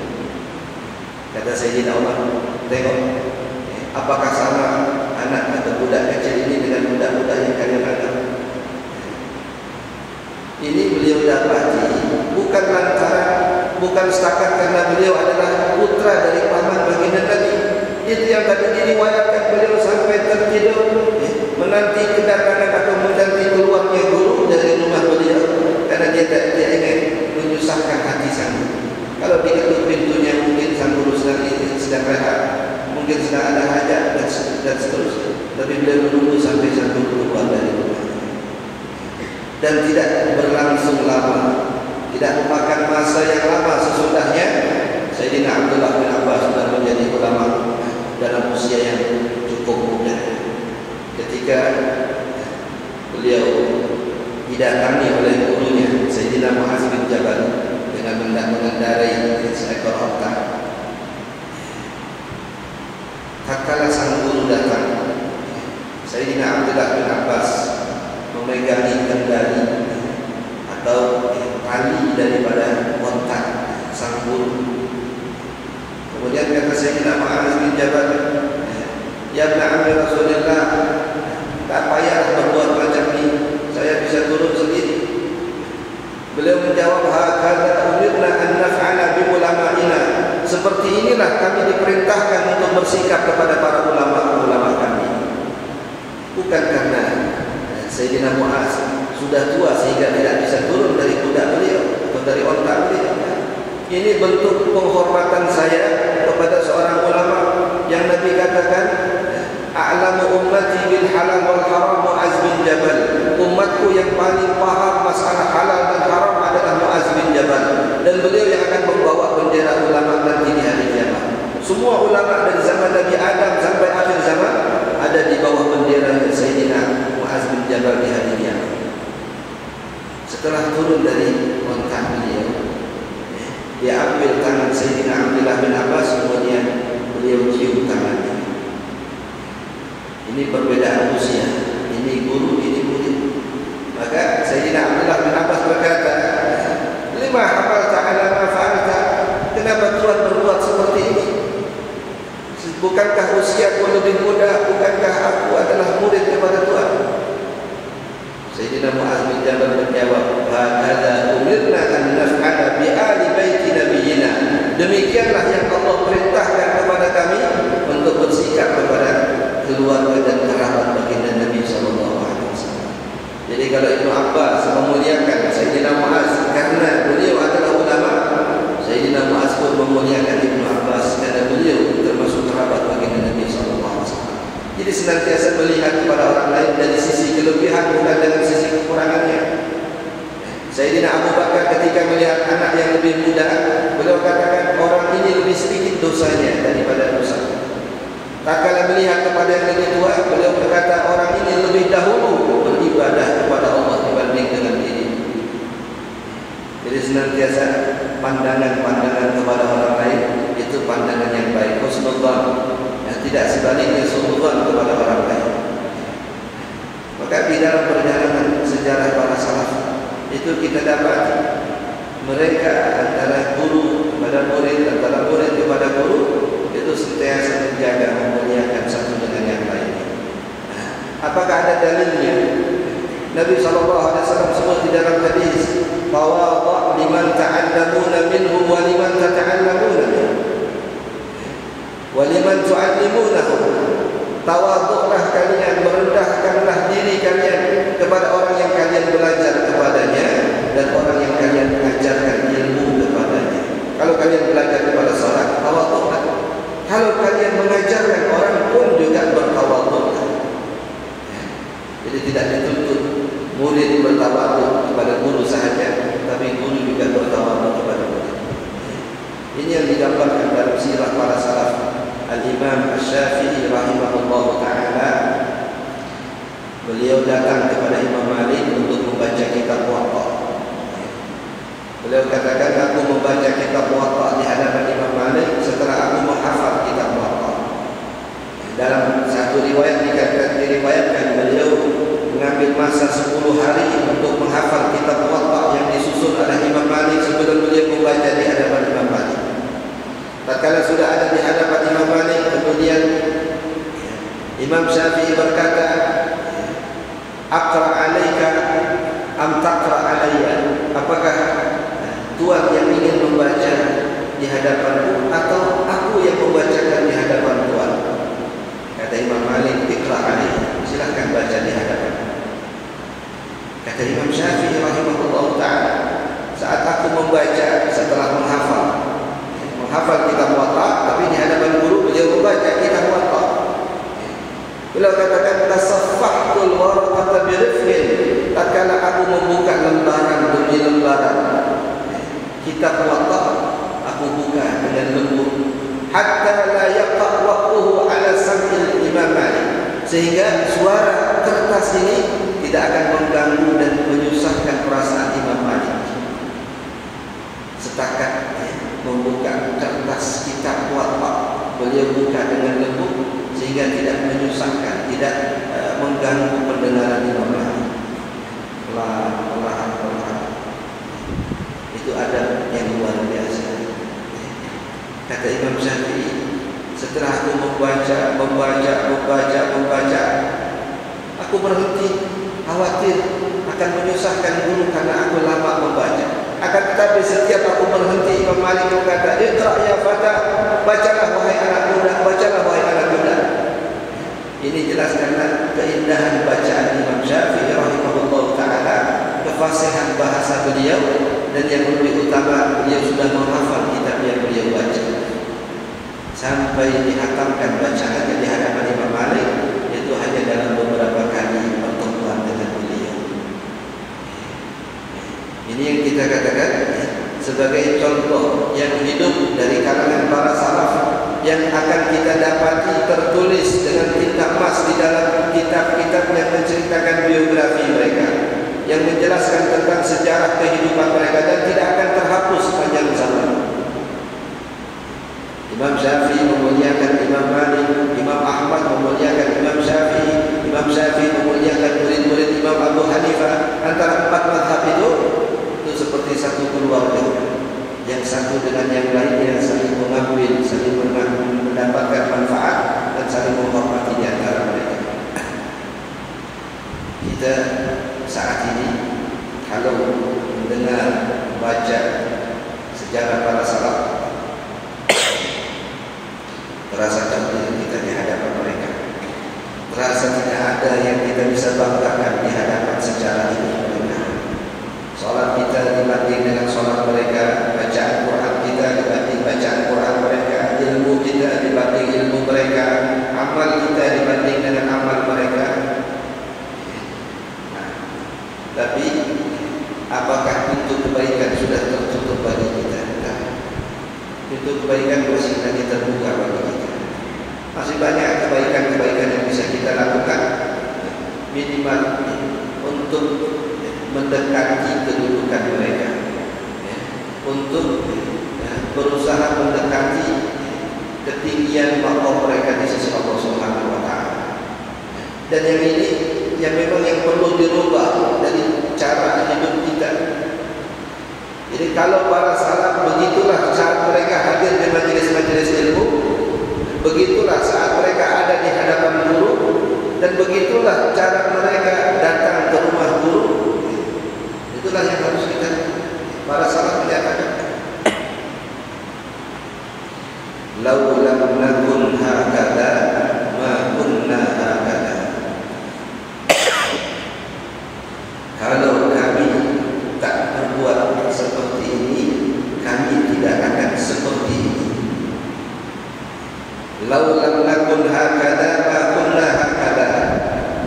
[SPEAKER 1] Kata Sayyidina Umar, tengok, apakah sama anak atau budak kecil ini dengan budak-budak yang kalian anggap? Ini beliau dapati bukan setakat karena beliau adalah putra dari paman baginda Nabi. Itu yang tadi diriwayatkan beliau sampai tertidur menanti kedatangan atau menanti keluarnya guru dari rumah beliau karena dia ingin menyusahkan hati sang guru. Kalau diketuk pintunya mungkin sang guru sedang rehat, mungkin sedang ada hajat dan seterusnya. Tapi beliau menunggu sampai sang guru keluar dari rumah. Dan tidak berlangsung lama, tidak memakan masa yang lama sesudahnya Sayyidina Abdullah bin Abbas sudah menjadi ulama dalam usia yang cukup muda. Ketika beliau didatangi oleh gurunya Sayyidina Mu'az bin Jabal dengan mengendarai seekor onta, tatkala sang guru datang, Sayyidina Abdullah bin Abbas memegangi kendali atau tali daripada onta sang guru. Kemudian kata Sayyidina Mu'az bin Jabal, ya ibn ammi Rasulullah, tak payah berbuat macam ini, saya bisa turun sendiri. Beliau menjawab, hakadha umirna an naf'ala bi ulama'ina. Seperti inilah kami diperintahkan untuk bersikap kepada para ulama-ulama kami. Bukan karena Sayyidina Mu'az sudah tua sehingga tidak bisa turun dari kuda beliau atau dari onta beliau. Ini bentuk penghormatan saya kepada seorang ulama yang Nabi katakan, a'lamu ummati bil halal wal haram Mu'az bin Jabal. Umatku yang paling paham masalah halal dan haram adalah Mu'az bin Jabal, dan beliau yang akan membawa bendera ulama nanti di hari kiamat. Semua ulama dari zaman Nabi Adam sampai akhir zaman ada di bawah bendera Sayyidina Mu'az bin Jabal di hari kiamat. Setelah turun dari onta beliau, dia ambil tangan Sayyidina Abdullah bin Abbas, kemudian beliau cium tangannya. Ini perbedaan usia, ini guru, ini murid. Maka Sayyidina Abdullah bin Abbas berkata, lima hafalta ala ma fa'alta, kenapa Tuhan berbuat seperti ini? Bukankah usiaku lebih muda? Bukankah aku adalah murid kepada Tuhan? Sayyidina Mu'az bin Jabal menjawab, hakadha umirna an naf'ala bi ali baiti nabiyina. Demikianlah yang Allah perintahkan kepada kami untuk bersikap kepada keluarga dan kerabat baginda Nabi sallallahu alaihi wasallam. Jadi kalau Ibnu Abbas memuliakan Sayyidina Mu'az karena beliau adalah ulama, Sayyidina Mu'az pun memuliakan Ibnu Abbas karena beliau termasuk kerabat baginda Nabi sallallahu alaihi wasallam. Jadi senantiasa melihat kepada orang lain dari sisi kelebihan, bukan dengan sisi kekurangannya. Sayyidina Abu Bakar ketika melihat anak yang lebih muda, beliau katakan orang ini lebih sedikit dosanya daripada dosa. Tak kala melihat kepada yang lebih tua, beliau berkata orang ini lebih dahulu beribadah kepada Allah dibanding dengan diri. Jadi senantiasa pandangan-pandangan kepada orang lain itu pandangan yang baik, husnudzan, yang tidak sebaliknya suudzon kepada orang lain. Maka di dalam perjalanan sejarah para salaf itu kita dapat mereka antara guru kepada murid, antara murid kepada guru itu sentiasa menjaga, memuliakan satu dengan yang lain. Apakah ada dalilnya? Nabi SAW sebut di dalam hadis, tawadhu liman ta'allamuna minhum wa liman tata'allamuna minhum wa liman tu'allimunahu. Tawadhu'lah kalian, merendahkanlah diri kalian kepada orang yang kalian belajar kepadanya dan orang yang kalian mengajarkan ilmu kepadanya. Kalau kalian belajar kepada seorang, tawadhu'lah. Kalau kalian mengajarkan orang pun juga bertawadhu'lah. Jadi tidak dituntut murid bertawadhu kepada guru sahaja, tapi guru juga bertawadhu kepada murid. Ini yang digambarkan dalam sirah para salaf. Al-Imam Asy-Syafi'i rahimahullahu ta'ala, beliau datang kepada Imam Malik untuk membaca kitab Muwatta. Beliau katakan, aku membaca kitab Muwatta di hadapan Imam Malik setelah aku menghafal kitab Muwatta. Dalam satu riwayat diriwayatkan beliau mengambil masa 10 hari untuk menghafal kitab Muwatta yang disusun oleh Imam Malik sebelum beliau membaca di hadapan Imam Malik. Tatkala sudah ada di hadapan Imam Malik, kemudian Imam Syafi'i berkata, "Aqra 'alaika am taqra 'alayya?" Apakah tuan yang ingin membaca di hadapanku atau aku yang membacakan di hadapan tuan? Kata Imam Malik, "Iqra 'alayya." Silakan baca di hadapan. Kata Imam Syafi'i rahimahullah ta'ala, saat aku membaca setelah menghafal kitab Muwatta, tapi di hadapan guru beliau membaca kitab Muwatta. Beliau katakan, tasaffahtul waraqata birifqin. Tatkala aku membuka lembaran demi lembaran kitab Muwatta, aku buka dengan lembut, hatta la yaqa waqtuhu ala sam'il Imam Malik, sehingga suara kertas ini tidak akan mengganggu dan menyusahkan perasaan Imam Malik. Setakat membuka kertas kitab Muwatta, beliau buka dengan lembut sehingga tidak menyusahkan, tidak mengganggu pendengaran Imam Malik. Pelan-pelan. Itu adab yang luar biasa. Kata Imam Syafi'i, setelah aku membaca, aku berhenti, khawatir akan menyusahkan guru karena aku lama membaca. Akan tetapi setiap aku berhenti, Imam Malik berkata, "Iqra ya fata," bacalah wahai anak muda, bacalah wahai anak muda. Ini jelas karena keindahan bacaan Imam Syafi'i rahimahullah ta'ala, kefasihan bahasa beliau, dan yang lebih utama beliau sudah menghafal kitab yang beliau baca sampai dihatamkan bacaannya di hadapan Imam Malik. Itu hanya dalam beberapa kali pertemuan dengan beliau. Ini yang kita katakan sebagai contoh yang hidup dari kalangan para salaf, yang akan kita dapati tertulis dengan tinta emas di dalam kitab-kitab yang menceritakan biografi mereka, yang menjelaskan tentang sejarah kehidupan mereka dan tidak akan terhapus sepanjang zaman. Imam Syafi'i memuliakan Imam Malik, Imam Ahmad memuliakan Imam Syafi'i, Imam Syafi'i memuliakan murid-murid Imam Abu Hanifah. Antara 4 mazhab itu seperti satu keluarga, yang satu dengan yang lainnya saling mengambil, saling mendapatkan manfaat dan saling menghormati di antara mereka. Kita saat ini kalau mendengar, baca sejarah para salaf, terasa jauh kita di hadapan mereka, terasa tidak ada yang kita bisa banggakan di hadapan sejarah ini. Salat kita dibanding dengan salat mereka, bacaan Quran kita dibanding bacaan Quran mereka, ilmu kita dibanding ilmu mereka, amal kita dibanding dengan amal mereka. Tapi apakah pintu kebaikan sudah tertutup bagi kita? Pintu kebaikan masih lagi terbuka bagi kita. Masih banyak kebaikan-kebaikan yang bisa kita lakukan, minimal untuk mendekati kedudukan mereka, untuk berusaha mendekati ketinggian maqam mereka di sisi Allah Subhanahu wa taala. Dan yang ini yang memang yang perlu dirubah dari cara hidup kita. Jadi kalau para salaf begitulah saat mereka hadir di majelis-majelis ilmu, begitulah saat mereka ada di hadapan guru, dan begitulah cara mereka datang ke rumah guru. Itulah yang harus kita, para salaf menyatakan, "Lau lam nakun hakada ma kunna hakada." Kalau kami tak berbuat seperti ini, kami tidak akan seperti ini. Lau lam nakun hakada ma kunna hakada.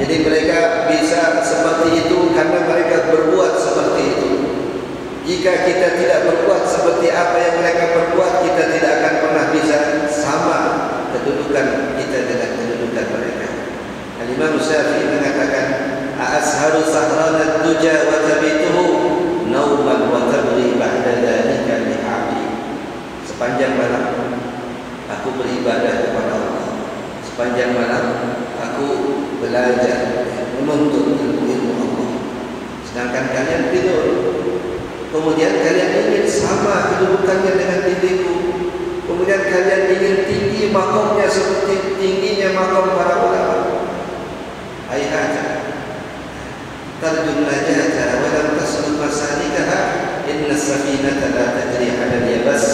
[SPEAKER 1] Jadi mereka bisa seperti itu karena mereka berbuat seperti itu. Jika kita tidak berbuat seperti apa yang mereka perbuat, kita tidak akan pernah bisa sama kedudukan kita dengan kedudukan mereka. Al-Imam Syafi'i mengatakan, "Asharu sahranad duja wa tabituhu nauman wa tabri ba'da dzalika li'abdi." Sepanjang malam aku beribadah kepada Allah. Sepanjang malam aku belajar menuntut ilmu Allah. Sedangkan kalian tidur. Kemudian kalian ingin sama kedudukannya dengan diriku. Kemudian kalian ingin tinggi makamnya seperti tingginya makam para ulama. Ayat tarjun najata wa lam tasluk masalikaha inna safinata la tajri 'ala al-yabas.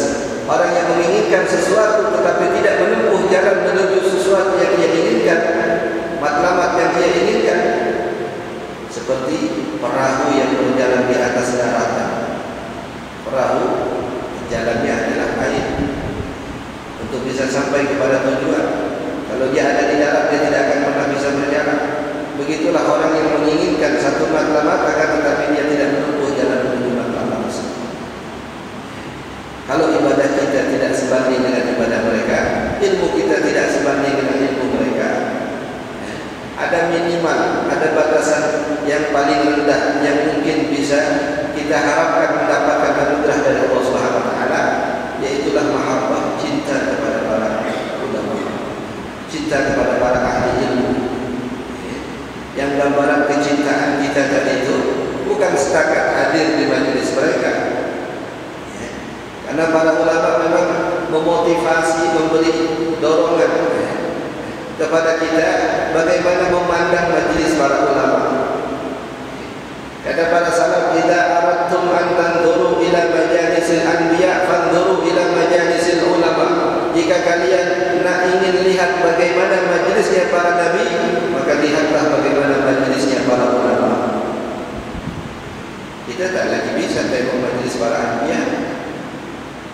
[SPEAKER 1] Orang yang menginginkan sesuatu tetapi tidak menempuh jalan menuju sesuatu yang dia inginkan, matlamat yang dia inginkan, seperti perahu yang berjalan di atas daratan. Perahu jalannya adalah air. Untuk bisa sampai kepada tujuan, kalau dia ada di darat, dia tidak akan pernah bisa berjalan. Begitulah orang yang menginginkan satu matlamat, akan tetapi dia tidak menempuh jalan menuju matlamat tersebut. Kalau ibadah kita tidak sebanding dengan ibadah mereka, ilmu kita tidak sebanding dengan ilmu mereka, ada minimal, ada batasan yang paling rendah yang mungkin bisa kita harapkan mendapatkan anugerah dari Allah Subhanahu wa taala, yaitulah mahabbah, cinta kepada para ulama, cinta kepada para ahli ilmu. Yang gambaran kecintaan kita tadi itu bukan setakat hadir di majelis mereka, karena para ulama memang memotivasi, memberi dorongan kepada kita bagaimana memandang majelis para ulama. Kata para salaf, "Idza aradtum an tanzuru ila majalisil anbiya fanzuru ila majalisil ulama." Jika kalian nak ingin lihat bagaimana majelisnya para nabi, maka lihatlah bagaimana majelisnya para ulama. Kita tak lagi bisa tengok majelis para anbiya,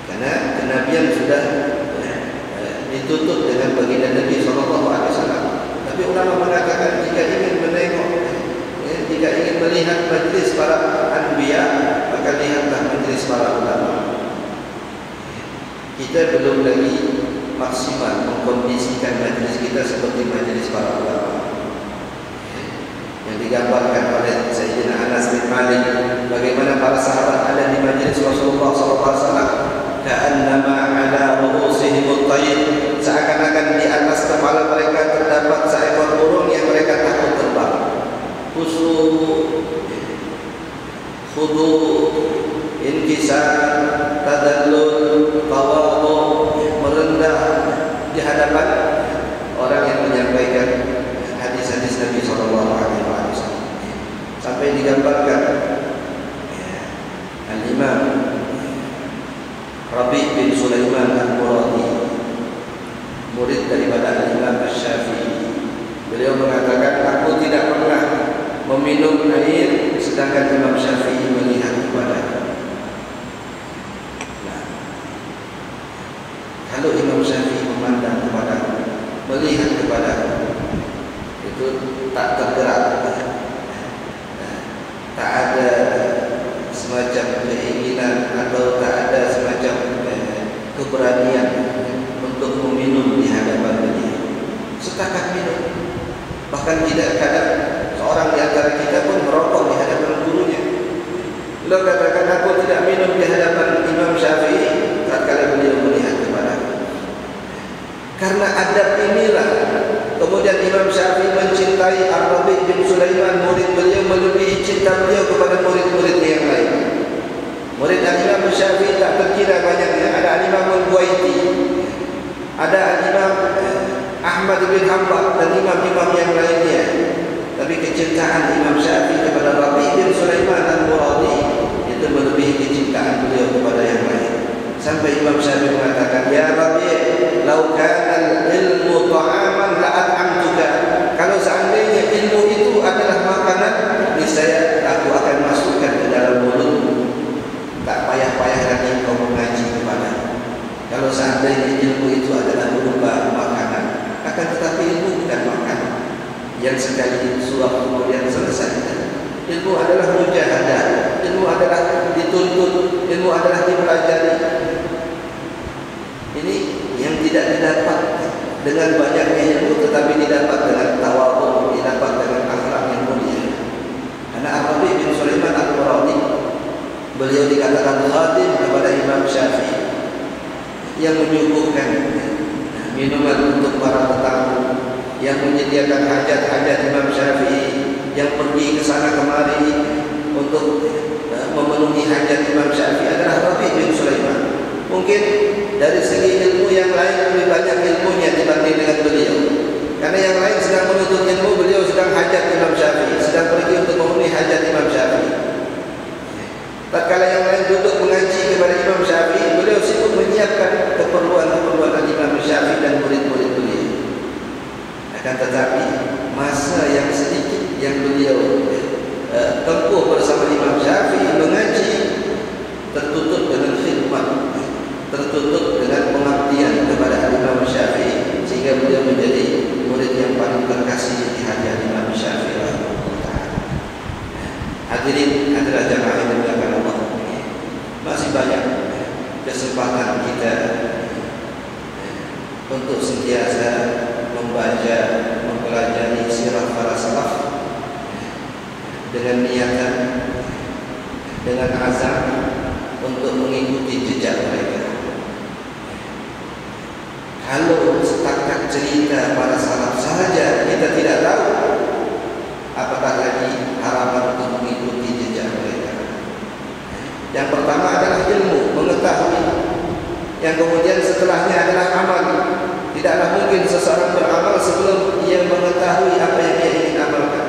[SPEAKER 1] karena kenabian sudah ditutup dengan baginda Nabi SAW. Tapi ulama mengatakan, jika ingin menengok, jika ingin melihat majlis para anbiya, maka lihatlah majlis para ulama. Kita belum lagi maksimal mengkondisikan majlis kita seperti majlis para ulama yang digambarkan oleh Sayyidina Anas bin Malik, bagaimana para sahabat ada di majlis Rasulullah SAW. Ka'annama ala ru'usihim at-tayr, seakan-akan di atas kepala mereka terdapat seekor burung yang mereka takut terbang. Khusu, khudu, inkisar, tadallul, tawadhu, merendah di hadapan orang yang menyampaikan hadis-hadis Nabi SAW. Sampai digambarkan Al-Imam Rabi' bin Sulaiman Al-Muradi, murid daripada Al-Imam Asy-Syafi'i. Beliau mengatakan, aku tidak pernah meminum air sedangkan Imam Syafi'i melihat kepada. Nah, kalau Imam Syafi'i memandang kepada, melihat kepada, itu tak tergerak, tak ada semacam keinginan atau tak ada semacam keberanian untuk meminum di hadapan beliau. Setakat minum. Bahkan tidak kadang seorang di antara kita pun merokok di hadapan gurunya. Beliau katakan, aku tidak minum di hadapan Imam Syafi'i tatkala beliau melihat kepada. Karena adab inilah kemudian Imam Syafi'i mencintai Ar-Rabi' bin Sulaiman, murid beliau, melebihi cinta beliau kepada murid-muridnya yang lain. Murid Imam Syafi'i tak terkira banyaknya. Ada Imam Al-Buaiti, ada Imam Ahmad bin Hanbal dan imam-imam yang lainnya. Tapi kecintaan Imam Syafi'i kepada Rabi' bin Sulaiman Al-Muradi itu melebihi kecintaan beliau kepada yang lain. Sampai Imam Syafi'i mengatakan, "Ya Rabi', lau kana al-ilmu ta'aman la'at'amtuka." Kalau seandainya ilmu itu adalah makanan, niscaya aku akan masukkan ke dalam mulutmu. Tak payah-payah lagi kau mengaji kepada. Kalau seandainya ilmu itu adalah berupa makanan, akan tetapi ilmu bukan makanan yang sekali suap kemudian selesai. Ilmu adalah mujahadah, ilmu adalah dituntut, ilmu adalah dipelajari. Ini yang tidak didapat dengan banyaknya ilmu tetapi didapat dengan tawadhu, didapat dengan akhlak yang mulia. Karena Ar-Rabi bin Sulaiman Al-Muradi, beliau dikatakan khadim kepada Imam Syafi'i yang menyuguhkan minuman untuk para tetamu, yang menyediakan hajat-hajat Imam Syafi'i, yang pergi ke sana kemari untuk memenuhi hajat Imam Syafi'i adalah Rabi bin Sulaiman. Mungkin dari segi ilmu yang lain lebih banyak ilmunya dibanding dengan beliau. Karena yang lain sedang menuntut ilmu, beliau sedang hajat Imam Syafi'i, sedang pergi untuk memenuhi hajat Imam Syafi'i. Tatkala yang lain duduk mengaji kepada Imam Syafi'i, beliau sibuk menyiapkan keperluan-keperluan Imam Syafi'i dan murid-murid beliau. Akan tetapi masa yang sedikit yang beliau tempuh bersama Imam Syafi'i mengaji tertutup dengan khidmat, tertutup dengan pengabdian kepada Imam Syafi'i, sehingga beliau menjadi murid yang paling terkasih di hati Imam Syafi'i. Hadirin hadirat jamaah yang dimuliakan Allah, masih banyak kesempatan kita untuk sentiasa membaca, mempelajari sirah para salaf dengan niatan, dengan azam untuk mengikuti jejak mereka. Kalau setakat cerita para salaf saja kita tidak tahu, apatah lagi harapan untuk mengikuti jejak mereka. Yang pertama adalah ilmu, mengetahui. Yang kemudian setelahnya adalah amal. Tidaklah mungkin seseorang beramal sebelum ia mengetahui apa yang dia ingin amalkan.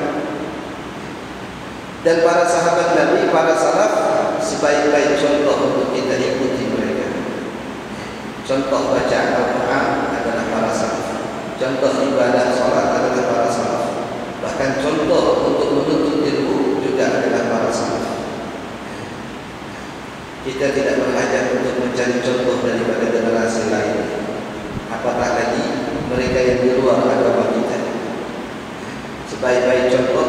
[SPEAKER 1] Dan para sahabat Nabi, para salaf, sebaik-baik contoh untuk kita ikuti mereka. Contoh baca Al-Quran adalah para salaf. Contoh ibadah salat adalah para salaf. Bahkan contoh untuk menuntut ilmu juga adalah para salaf. Kita tidak berhajat untuk mencari contoh daripada generasi lain, apatah lagi mereka yang di luar agama kita. Sebaik-baik contoh,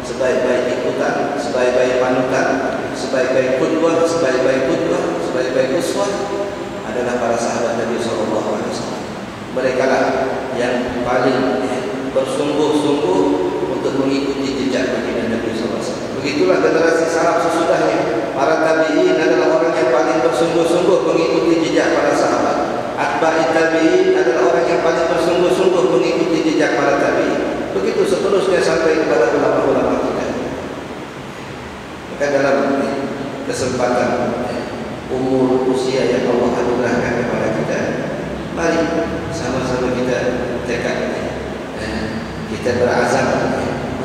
[SPEAKER 1] sebaik-baik ikutan, sebaik-baik panutan, sebaik-baik qudwah, sebaik-baik uswah adalah para sahabat Nabi SAW. Mereka lah yang paling bersungguh-sungguh untuk mengikuti jejak baginda Nabi SAW. Begitulah generasi salaf sesudahnya. Para tabi'in adalah orang yang paling bersungguh-sungguh mengikuti jejak para sahabat. Atba'i tabi'in adalah orang yang paling bersungguh-sungguh mengikuti jejak para tabi'in. Begitu seterusnya sampai kepada ulama-ulama kita. Maka dalam kesempatan umur usia yang Allah anugerahkan kepada kita, mari sama-sama kita tekad, kita berazam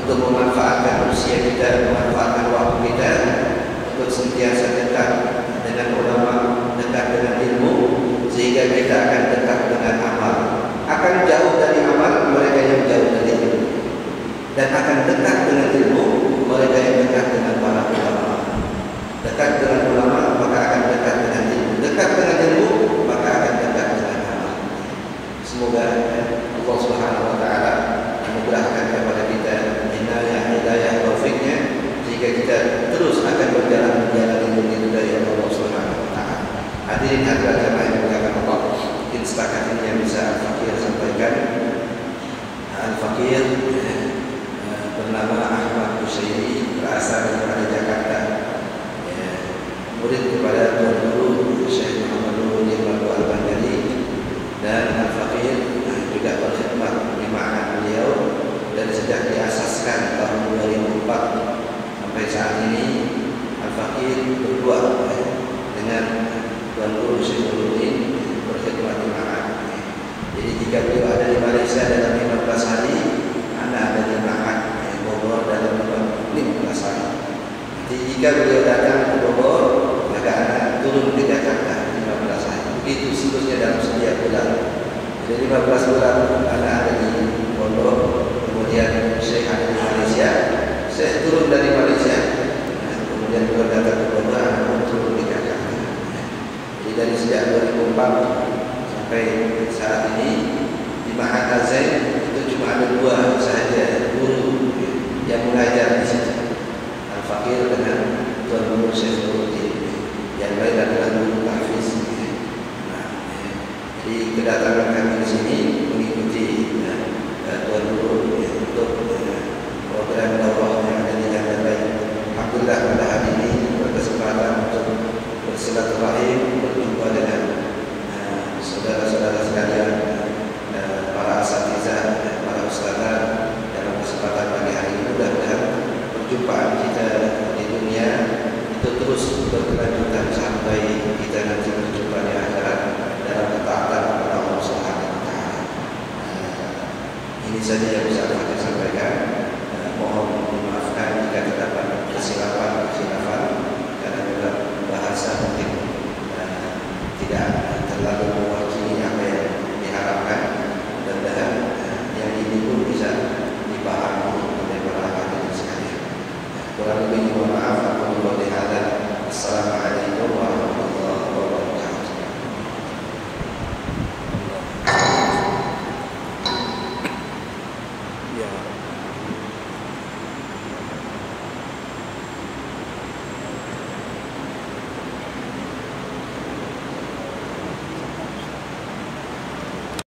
[SPEAKER 1] untuk memanfaatkan usia kita, memanfaatkan waktu kita untuk sentiasa dekat dengan ulama, dekat dengan ilmu, sehingga kita akan dekat dengan amal. Akan jauh dari amal mereka yang jauh dari ilmu, dan akan dekat dengan ilmu mereka yang dekat dengan para ulama. Dekat dengan ulama maka akan dekat dengan ilmu, dekat dengan ilmu maka akan dekat dengan amal. Semoga Allah Subhanahu Wa Taala anugerahkan kepada kita hidayah taufiknya, sehingga kita terus akan berjalan menjalani dari Allah Subhanahu Wa Taala. Hadirin hadirat jamaah yang dimuliakan Allah, mungkin setakat ini yang bisa Al-Fakir sampaikan. Al-Fakir bernama Ahmad Busairi, berasal dari Jakarta, murid kepada Tuan Guru Syekh Muhammad Nuruddin Al-Bandari, dan Al-Fakir juga berkhidmat di ma'had beliau dan sejak diasaskan tahun 2004 sampai saat ini. Al-Fakir berdua dengan Tuan Guru Syekh Nuruddin berkhidmat di ma'had. Jadi jika beliau ada di Malaysia dalam 15 hari, anda ada di ma'had Bogor dalam 15 hari. Jadi jika beliau datang ke Bogor, maka anda turun ke Jakarta 15 hari. Begitu seterusnya dalam setiap bulan. Jadi 15 bulan anda ada di Pondok, kemudian Syekh ada di Malaysia, Syekh turun dari Malaysia, kemudian beliau datang ke Bogor, anda pun turun di Jakarta. Jadi dari sejak 2004 sampai saat ini di Ma'had Al-Zain itu cuma ada 2 sahaja guru yang mengajar di situ, Al-Fakir dengan Tuan Guru Syekh Nuruddin. Yang lain adalah guru tahfiz. Nah, Jadi kedatangan kami di sini mengikuti Tuan Guru untuk program daurah yang ada di Jalan Baik. Alhamdulillah pada hari ini berkesempatan untuk bersilaturahim, berjumpa dengan saudara-saudara sekalian, para asatizah, para ustazah dalam kesempatan pagi hari ini. Mudah-mudahan perjumpaan kita di dunia itu terus berkelanjutan sampai kita nanti berjumpa di akhirat dalam ketaatan kepada Allah Subhanahu wa taala. Ini saja yang bisa saya sampaikan.